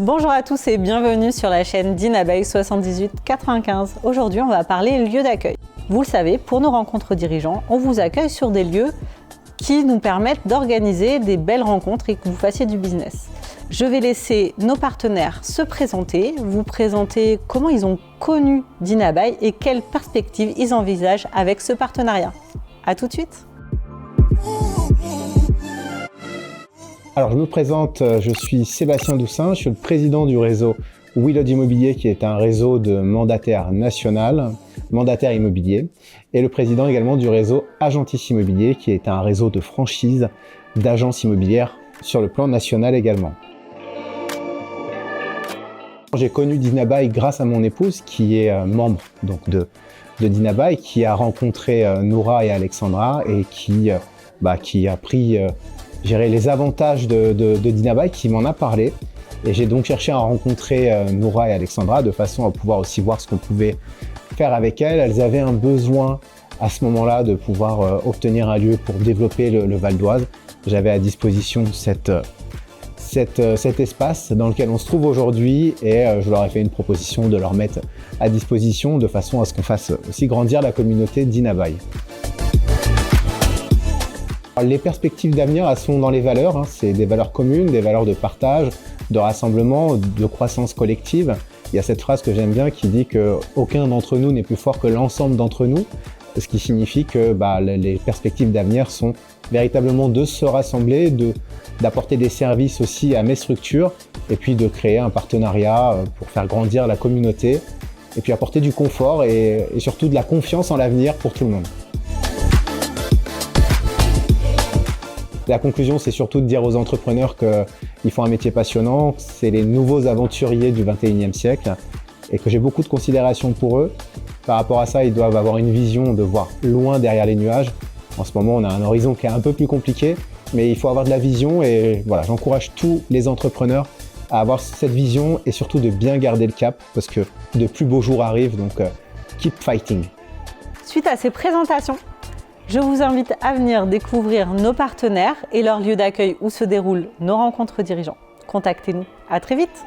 Bonjour à tous et bienvenue sur la chaîne Dinabai 7895. Aujourd'hui, on va parler lieu d'accueil. Vous le savez, pour nos rencontres dirigeants, on vous accueille sur des lieux qui nous permettent d'organiser des belles rencontres et que vous fassiez du business. Je vais laisser nos partenaires se présenter, vous présenter comment ils ont connu Dinabai et quelles perspectives ils envisagent avec ce partenariat. À tout de suite. Alors je me présente, je suis Sébastien Doussin, je suis le président du réseau Willod Immobilier qui est un réseau de mandataires national, mandataires immobiliers, et le président également du réseau Agentis Immobilier qui est un réseau de franchise d'agences immobilières sur le plan national également. J'ai connu Dinabai grâce à mon épouse qui est membre donc de Dinabai, qui a rencontré Noura et Alexandra et qui a pris les avantages de Dinabai, qui m'en a parlé. Et j'ai donc cherché à rencontrer Noura et Alexandra de façon à pouvoir aussi voir ce qu'on pouvait faire avec elles. Elles avaient un besoin à ce moment-là de pouvoir obtenir un lieu pour développer le Val d'Oise. J'avais à disposition cet espace dans lequel on se trouve aujourd'hui et je leur ai fait une proposition de leur mettre à disposition de façon à ce qu'on fasse aussi grandir la communauté Dinabai. Les perspectives d'avenir, elles sont dans les valeurs, c'est des valeurs communes, des valeurs de partage, de rassemblement, de croissance collective. Il y a cette phrase que j'aime bien qui dit qu'aucun d'entre nous n'est plus fort que l'ensemble d'entre nous, ce qui signifie que les perspectives d'avenir sont véritablement de se rassembler, d'apporter des services aussi à mes structures et puis de créer un partenariat pour faire grandir la communauté et puis apporter du confort et surtout de la confiance en l'avenir pour tout le monde. La conclusion, c'est surtout de dire aux entrepreneurs qu'ils font un métier passionnant, c'est les nouveaux aventuriers du 21e siècle et que j'ai beaucoup de considération pour eux. Par rapport à ça, ils doivent avoir une vision de voir loin derrière les nuages. En ce moment, on a un horizon qui est un peu plus compliqué, mais il faut avoir de la vision et voilà, j'encourage tous les entrepreneurs à avoir cette vision et surtout de bien garder le cap parce que de plus beaux jours arrivent, donc keep fighting. Suite à ces présentations, je vous invite à venir découvrir nos partenaires et leur lieu d'accueil où se déroulent nos rencontres dirigeants. Contactez-nous. À très vite.